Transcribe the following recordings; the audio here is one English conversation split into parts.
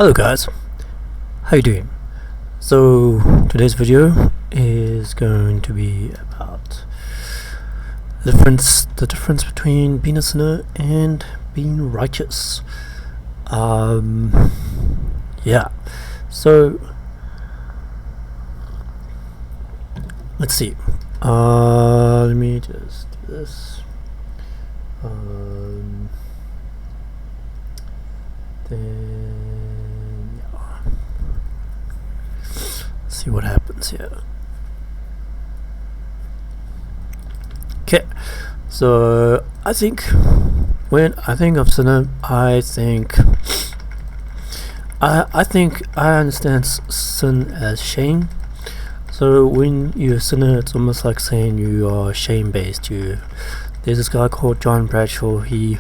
Hello guys, how you doing? So today's video is going to be about the difference between being a sinner and being righteous. Yeah. So let's see. Let me just do this. Then yeah. See what happens here. Okay, so I think when I think of sinner, I think I understand sin as shame. So when you're a sinner, it's almost like saying you are shame-based. There's this guy called John Bradshaw. He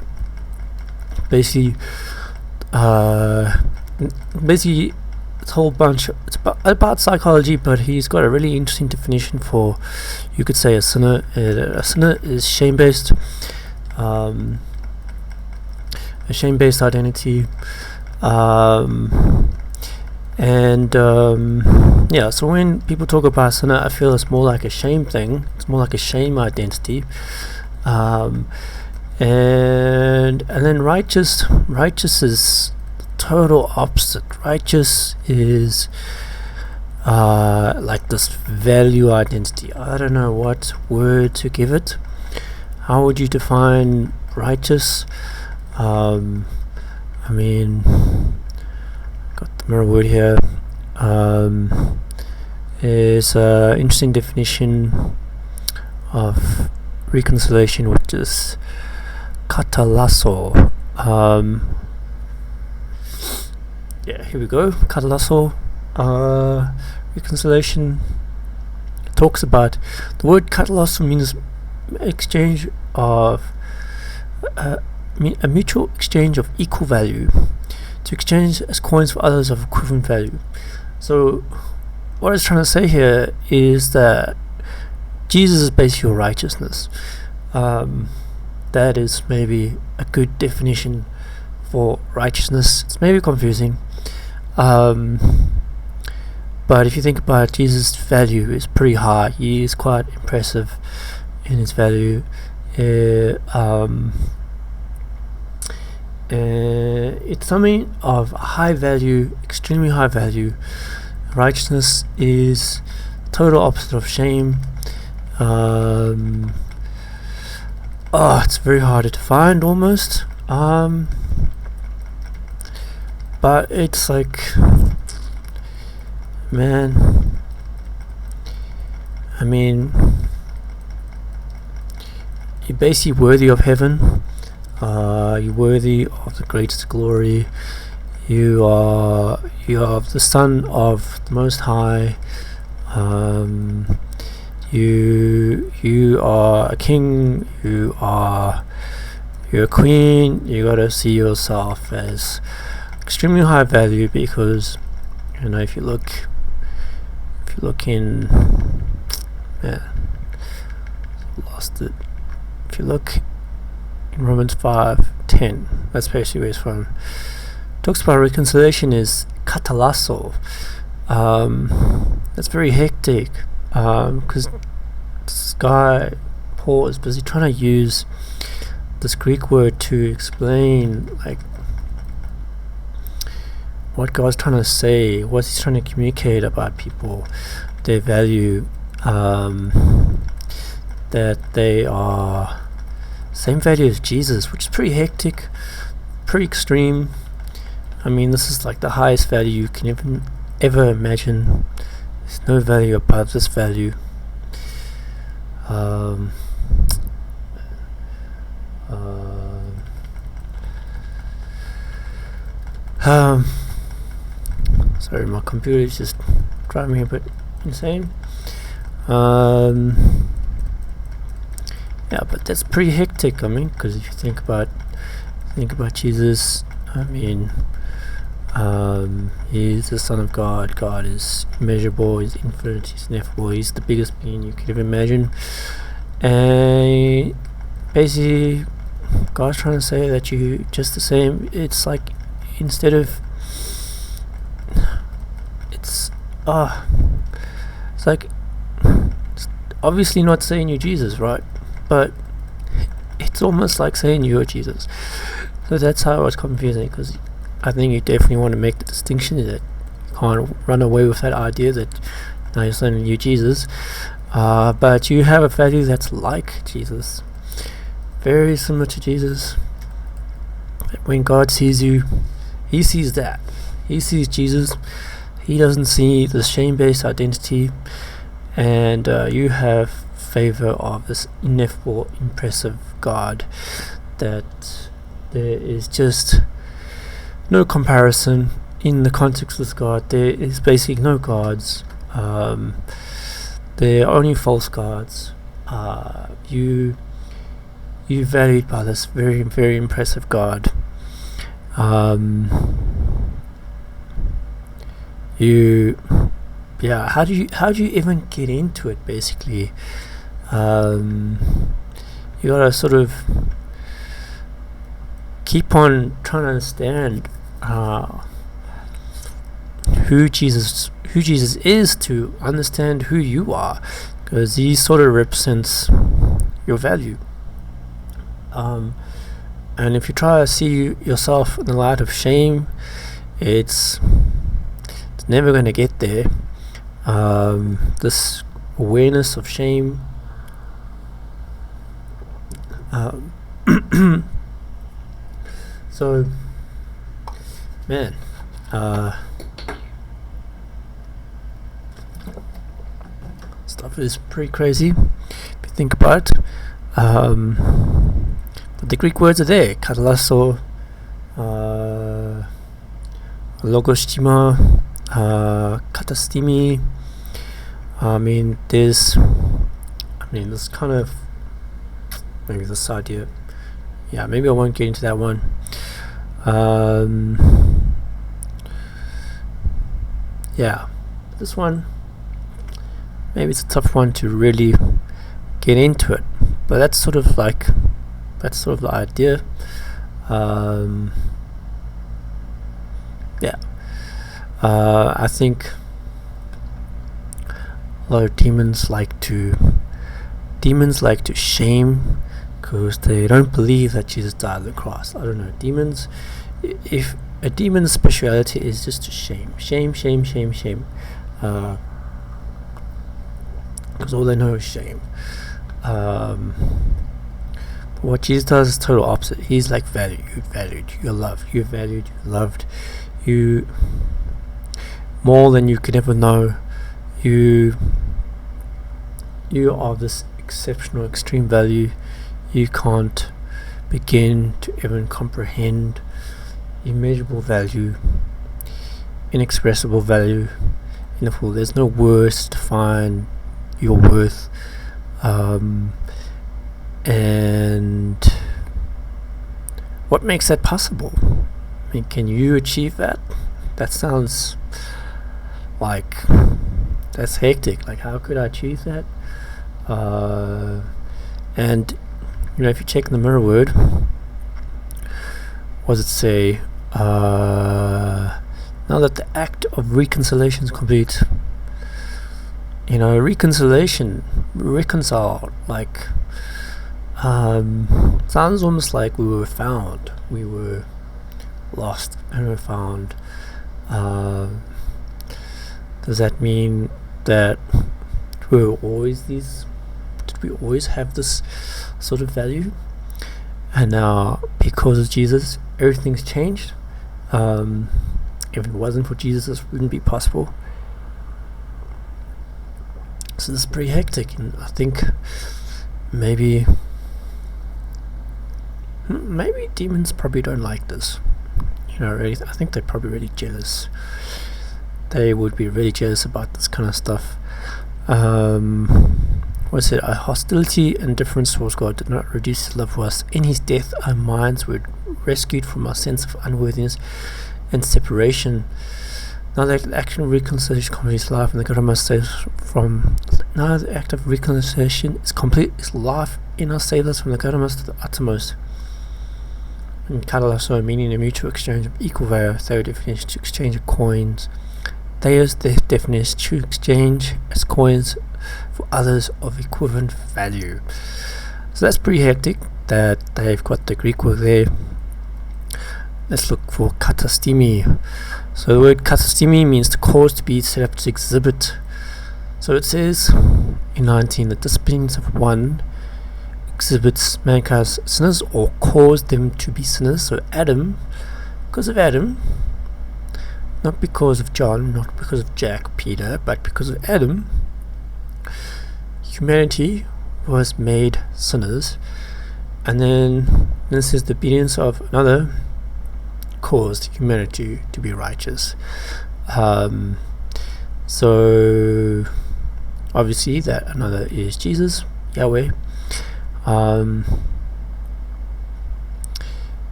basically it's a whole bunch. It's about psychology, but he's got a really interesting definition for, you could say, a sinner. A sinner is shame-based, a shame-based identity, yeah. So when people talk about sinner, I feel it's more like a shame thing. It's more like a shame identity, and then righteous is total opposite. Righteous is like this value identity. I don't know what word to give it. How would you define righteous? I mean, got the mirror word here. Is an interesting definition of reconciliation, which is katalasso. Yeah, here we go. Katalasso. Reconciliation talks about, the word katalasso means exchange of a mutual exchange of equal value, to exchange as coins for others of equivalent value. So what it's trying to say here is that Jesus is basically your righteousness. That is maybe a good definition for righteousness. It's maybe confusing, but if you think about it, Jesus' value is pretty high. He is quite impressive in his value. It's something of high value, extremely high value. Righteousness is total opposite of shame. It's very hard to find almost. But it's like, man, I mean, you're basically worthy of heaven. You're worthy of the greatest glory. You are the Son of the Most High. You are a king. You're a queen. You gotta see yourself as extremely high value, because if you look in, lost it. If you look in Romans 5:10, that's basically where it's from. Talks about reconciliation is katalasso. That's very hectic, because this guy Paul is busy trying to use this Greek word to explain like what God's trying to say, what he's trying to communicate about people, their value, that they are same value as Jesus, which is pretty hectic, pretty extreme. I mean, this is like the highest value you can ever imagine. There's no value above this value. Sorry, my computer is just driving me a bit insane. Yeah, but that's pretty hectic. I mean, because if you think about Jesus, I mean, he's the Son of God. God is immeasurable, he's infinite, he's ineffable, he's the biggest being you could ever imagine. And basically, God's trying to say that you just the same. It's like, instead of it's like, it's obviously not saying you're Jesus, right? But it's almost like saying you're Jesus. So that's how it was confusing, because I think you definitely want to make the distinction that you can't run away with that idea that now you're saying you're Jesus, but you have a value that's like Jesus, very similar to Jesus. When God sees you, He sees that. He sees Jesus. He doesn't see the shame-based identity, and you have favor of this ineffable, impressive God that there is just no comparison in the context with God. There is basically no gods. There are only false gods. You valued by this very, very impressive God. How do you even get into it? Basically, you gotta sort of keep on trying to understand who Jesus is to understand who you are, because he sort of represents your value. And if you try to see yourself in the light of shame, it's never going to get there. This awareness of shame, so man, stuff is pretty crazy if you think about it. But the Greek words are there: katalasso, logostima, katastimi. There's kind of maybe this idea. Yeah, maybe I won't get into that one. Yeah, this one, maybe it's a tough one to really get into it, but that's sort of the idea. I think a lot of demons like to shame, because they don't believe that Jesus died on the cross. I don't know, demons, if a demon's speciality is just to shame, because all they know is shame. But what Jesus does is total opposite. He's like, you're valued, you're loved, you're loved, you more than you could ever know. You are this exceptional, extreme value. You can't begin to even comprehend. Immeasurable value, inexpressible value, in the full. There's no words to define your worth. And what makes that possible? Can you achieve that? That sounds like that's hectic. Like, how could I achieve that? And if you check the mirror word, what does it say? Now that the act of reconciliation is complete. Reconcile, like, sounds almost like we were found. We were lost and were found. Does that mean that did we always have this sort of value? And now, because of Jesus, everything's changed. If it wasn't for Jesus, this wouldn't be possible. So this is pretty hectic, and I think maybe demons probably don't like this. I think they're probably really jealous. They would be really jealous about this kind of stuff. What is it? Our hostility and difference towards God did not reduce His love for us. In His death, our minds were rescued from our sense of unworthiness and separation. Now that the act of reconciliation completes life, and the God of us saves from. Now the act of reconciliation is complete. Is life in us saves us from the God of us to the uttermost. And katalasso, meaning a mutual exchange of equal value, third definition, to exchange of coins. they use their definition to exchange as coins for others of equivalent value. So that's pretty hectic that they've got the Greek word there. Let's look for katastimi. So the word katastimi means to cause, to be, set up, to exhibit. So it says in 19 that disciplines of one exhibits mankind's sinners or cause them to be sinners. So Adam, because of Adam, not because of John, not because of Jack, Peter, but because of Adam, humanity was made sinners. And then this is the obedience of another caused humanity to be righteous. So obviously that another is Jesus, Yahweh.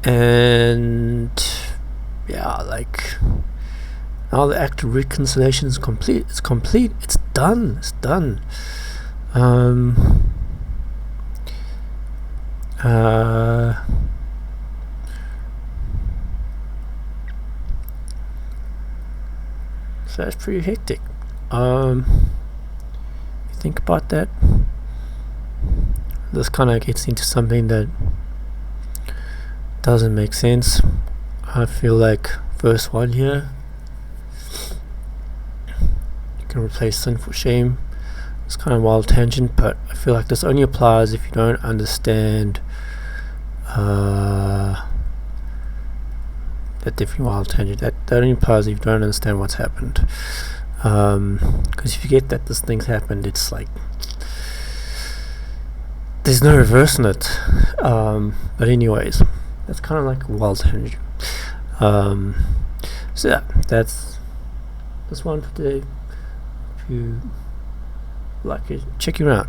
And yeah, like now the act of reconciliation is complete. It's complete. It's done. It's done. So that's pretty hectic. You think about that. This kind of gets into something that doesn't make sense. I feel like verse 1 here, you can replace sin for shame. It's kind of a wild tangent, but I feel like this only applies if you don't understand that different wild tangent. That only applies if you don't understand what's happened. Because if you get that this thing's happened, it's like there's no reversing it. But anyways, that's kind of like a wild tangent. So yeah, that's one for today. If you like it, check you out.